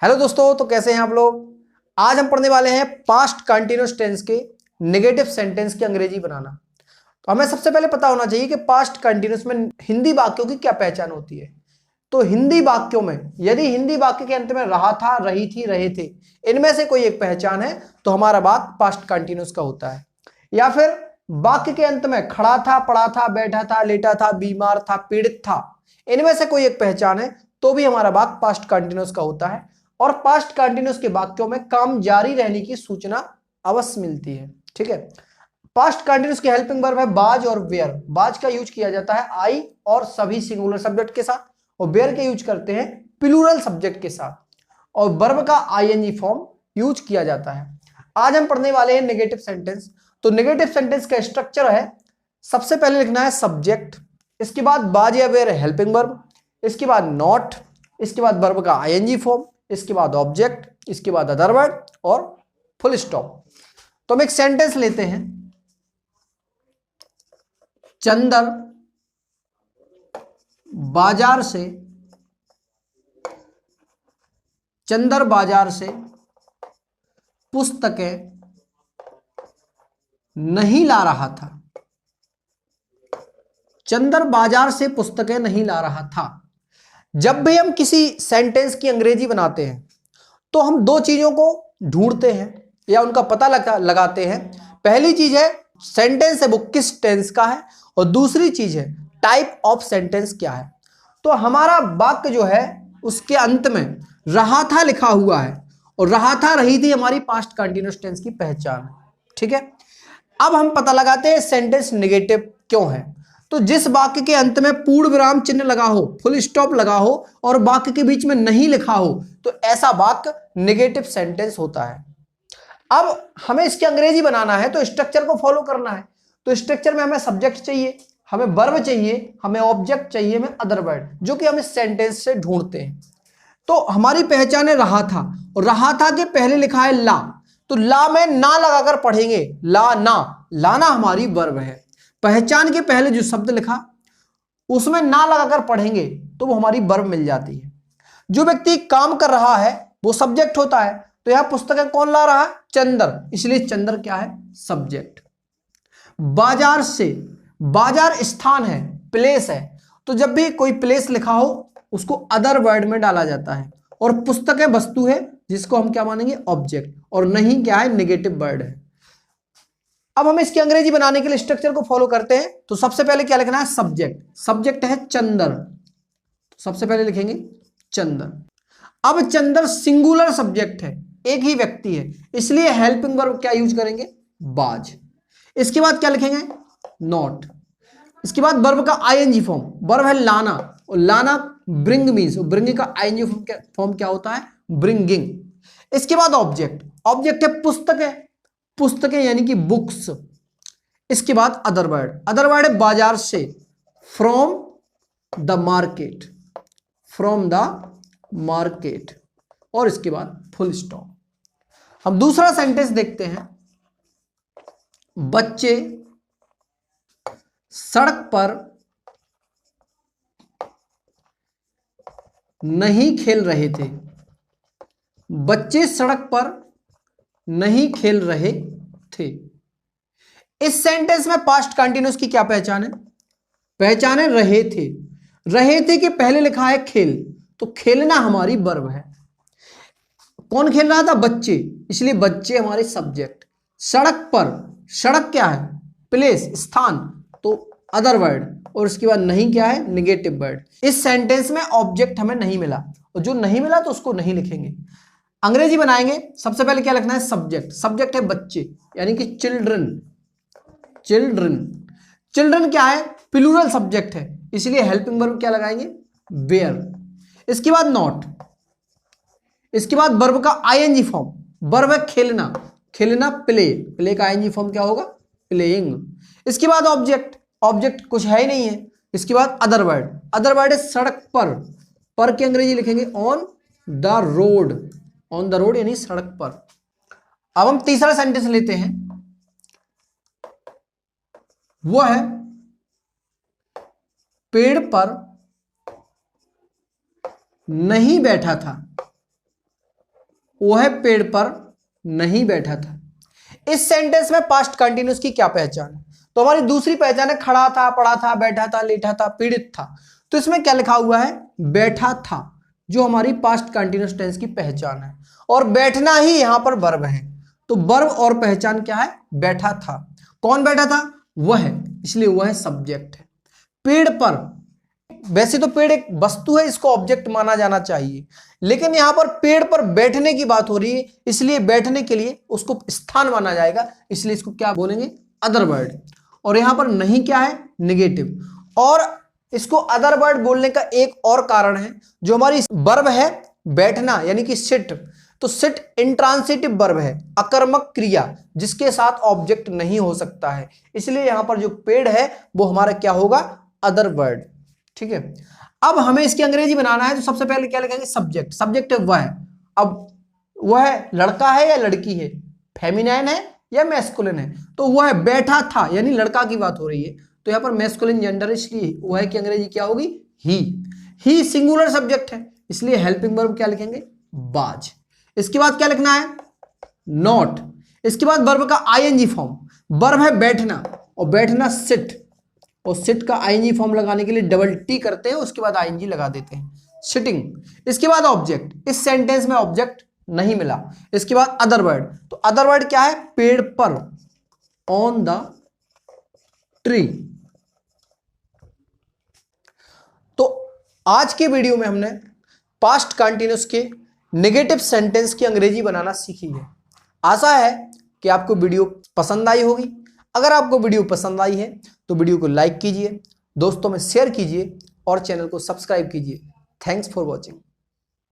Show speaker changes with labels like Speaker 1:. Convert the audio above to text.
Speaker 1: Hello दोस्तों, तो कैसे हैं आप लोग। आज हम पढ़ने वाले हैं पास्ट कंटीन्यूअस टेंस के नेगेटिव सेंटेंस की अंग्रेजी बनाना। तो हमें सबसे पहले पता होना चाहिए कि पास्ट कंटीन्यूअस में हिंदी वाक्यों की क्या पहचान होती है। तो हिंदी वाक्यों में यदि हिंदी वाक्य के अंत में रहा था, रही थी, रहे थे, इनमें से कोई एक पहचान है तो हमारा वाक्य पास्ट कंटीन्यूअस का होता है। या फिर वाक्य के अंत में खड़ा था, पड़ा था, बैठा था, लेटा था, बीमार था, पीड़ित था, इनमें से कोई एक पहचान है तो भी हमारा वाक्य पास्ट कंटीन्यूअस का होता है। और पास्ट कंटीन्यूअस के वाक्यों में काम जारी रहने की सूचना अवश्य मिलती है। ठीक है। पास्ट कंटीन्यूअस के हेल्पिंग वर्ब है बाज और वेयर। बाज का यूज किया जाता है आई और सभी सिंगुलर सब्जेक्ट के साथ, और वेयर के यूज करते हैं प्लूरल सब्जेक्ट के साथ, और वर्ब का आईएनजी फॉर्म यूज किया जाता है। आज हम पढ़ने वाले हैं नेगेटिव सेंटेंस। तो नेगेटिव सेंटेंस का स्ट्रक्चर है, सबसे पहले लिखना है सब्जेक्ट, इसके बाद बाज या वेयर हेल्पिंग वर्ब, इसके बाद नॉट, इसके बाद वर्ब का आईएनजी फॉर्म, इसके बाद ऑब्जेक्ट, इसके बाद अदर वर्ड और फुल स्टॉप। तो हम एक सेंटेंस लेते हैं। चंदर बाजार से पुस्तकें नहीं ला रहा था। चंदर बाजार से पुस्तकें नहीं ला रहा था। जब भी हम किसी सेंटेंस की अंग्रेजी बनाते हैं तो हम दो चीजों को ढूंढते हैं या उनका पता लगाते हैं। पहली चीज है सेंटेंस है वो किस टेंस का है, और दूसरी चीज है टाइप ऑफ सेंटेंस क्या है। तो हमारा वाक्य जो है उसके अंत में रहा था लिखा हुआ है, और रहा था रही थी हमारी पास्ट कंटीन्यूअस टेंस की पहचान है। ठीक है। अब हम पता लगाते हैं सेंटेंस नेगेटिव क्यों है। तो जिस वाक्य के अंत में पूर्ण विराम चिन्ह लगा हो, फुल स्टॉप लगा हो और वाक्य के बीच में नहीं लिखा हो, तो ऐसा वाक्य नेगेटिव सेंटेंस होता है। अब हमें इसकी अंग्रेजी बनाना है तो स्ट्रक्चर को फॉलो करना है। तो स्ट्रक्चर में हमें सब्जेक्ट चाहिए, हमें वर्ब चाहिए, हमें ऑब्जेक्ट चाहिए, हमें अदर वर्ड, जो कि हम इस सेंटेंस से ढूंढते हैं। तो हमारी पहचान है रहा था, और रहा था के पहले लिखा है ला। तो ला में ना लगाकर पढ़ेंगे, ला ना, लाना हमारी वर्ब है। पहचान के पहले जो शब्द लिखा उसमें ना लगाकर पढ़ेंगे तो वो हमारी वर्ब मिल जाती है। जो व्यक्ति काम कर रहा है वो सब्जेक्ट होता है। तो यहां पुस्तकें कौन ला रहा है? चंदर, इसलिए चंदर क्या है? सब्जेक्ट। बाजार से, बाजार स्थान है, प्लेस है, तो जब भी कोई प्लेस लिखा हो उसको अदर वर्ड में डाला जाता है। और पुस्तकें वस्तु है जिसको हम क्या मानेंगे? ऑब्जेक्ट, और नहीं क्या है? नेगेटिव वर्ड है। अब हम इसकी अंग्रेजी बनाने के लिए स्ट्रक्चर को फॉलो करते हैं। तो सबसे पहले क्या लिखना है? सब्जेक्ट। सब्जेक्ट है चंदर, सबसे पहले लिखेंगे चंदर। अब चंदर सिंगुलर सब्जेक्ट है, एक ही व्यक्ति है, इसलिए हेल्पिंग वर्ब क्या यूज करेंगे? बाज। इसके बाद क्या लिखेंगे? नॉट। इसके बाद वर्ब का आईएनजी फॉर्म, वर्ब है लाना, और लाना ब्रिंग मीन्स, ब्रिंग का आईएनजी फॉर्म क्या होता है? ब्रिंगिंग। इसके बाद ऑब्जेक्ट, ऑब्जेक्ट है पुस्तकें, पुस्तकें यानी कि बुक्स। इसके बाद अदर वर्ड, अदर वर्ड है बाजार से, from the market, from the market, और इसके बाद फुल स्टॉप। हम दूसरा सेंटेंस देखते हैं। बच्चे सड़क पर नहीं खेल रहे थे। बच्चे सड़क पर नहीं खेल रहे थे। इस सेंटेंस में पास्ट कंटीन्यूअस की क्या पहचान है? पहचान है रहे थे। रहे थे के पहले लिखा है खेल, तो खेलना हमारी वर्ब है। कौन खेल रहा था? बच्चे, इसलिए बच्चे हमारे सब्जेक्ट। सड़क पर, सड़क क्या है? प्लेस, स्थान, तो अदर वर्ड, और इसके बाद नहीं क्या है? Negative word. इस सेंटेंस में ऑब्जेक्ट हमें नहीं मिला, और जो नहीं मिला तो उसको नहीं लिखेंगे। अंग्रेजी बनाएंगे। सबसे पहले क्या लिखना है? सब्जेक्ट। सब्जेक्ट है बच्चे यानी कि चिल्ड्रन, चिल्ड्रन। चिल्ड्रन क्या है? प्लूरल सब्जेक्ट है, इसलिए हेल्पिंग वर्ब क्या लगाएंगे? वेयर। इसके बाद नॉट, इसके बाद वर्ब का आईएनजी फॉर्म, वर्ब है खेलना, खेलना प्ले, प्ले का आईएनजी फॉर्म क्या होगा? प्लेइंग। इसके बाद ऑब्जेक्ट, ऑब्जेक्ट कुछ है ही नहीं है। इसके बाद अदर वर्ड, अदर वर्ड है सड़क पर की अंग्रेजी लिखेंगे on the road, on the road यानी सड़क पर। अब हम तीसरा सेंटेंस लेते हैं। वह पेड़ पर नहीं बैठा था। वह पेड़ पर नहीं बैठा था। इस सेंटेंस में पास्ट कंटिन्यूअस की क्या पहचान है? तो हमारी दूसरी पहचान है खड़ा था, पड़ा था, बैठा था, लेटा था, पीड़ित था। तो इसमें क्या लिखा हुआ है? बैठा था, जो हमारी पास्ट कंटिन्यूअस टेंस की पहचान है। और बैठना ही यहां पर वर्ब है, तो वर्ब और पहचान क्या है? बैठा था। कौन बैठा था? वह, इसलिए वह सब्जेक्ट है। पेड़ पर, वैसे तो पेड़ एक वस्तु है, इसको ऑब्जेक्ट माना जाना चाहिए, लेकिन यहां पर पेड़ पर बैठने की बात हो रही है, इसलिए बैठने के लिए उसको स्थान माना जाएगा, इसलिए इसको क्या बोलेंगे? Other word. और यहां पर नहीं क्या है? नेगेटिव। और इसको अदर वर्ड बोलने का एक और कारण है, जो हमारी वर्ब है बैठना यानी कि सिट, तो सिट इंट्रांसिटिव वर्ब है, अकर्मक क्रिया जिसके साथ ऑब्जेक्ट नहीं हो सकता है, इसलिए यहां पर जो पेड़ है वो हमारा क्या होगा? Other word. ठीक है, अब हमें इसकी अंग्रेजी बनाना है, तो सबसे पहले क्या लिखेंगे? सब्जेक्ट। सब्जेक्ट है वह। अब वह लड़का है या लड़की है, फेमिनाइन है या मैस्कुलिन है? तो वह बैठा था यानी लड़का की बात हो रही है, तो यहां पर मैस्कुलिन जेंडर, इसलिए वह की अंग्रेजी क्या होगी? ही सिंगुलर सब्जेक्ट है, इसलिए हेल्पिंग वर्ब क्या लिखेंगे? वाज। इसके बाद क्या लिखना है? नॉट। इसके बाद वर्ब का आईएनजी फॉर्म। वर्ब है बैठना, और बैठना सिट, और सिट का आईएनजी फॉर्म लगाने के लिए डबल टी करते हैं, उसके बाद आईएनजी लगा देते हैं, सिटिंग। इसके बाद ऑब्जेक्ट, इस सेंटेंस में ऑब्जेक्ट नहीं मिला। इसके बाद अदर वर्ड, तो अदर वर्ड क्या है? पेड़ पर, ऑन द ट्री। तो आज के वीडियो में हमने पास्ट कंटिन्यूअस के नेगेटिव सेंटेंस की अंग्रेजी बनाना सीखी है। आशा है कि आपको वीडियो पसंद आई होगी। अगर आपको वीडियो पसंद आई है तो वीडियो को लाइक कीजिए, दोस्तों में शेयर कीजिए और चैनल को सब्सक्राइब कीजिए। Thanks for watching.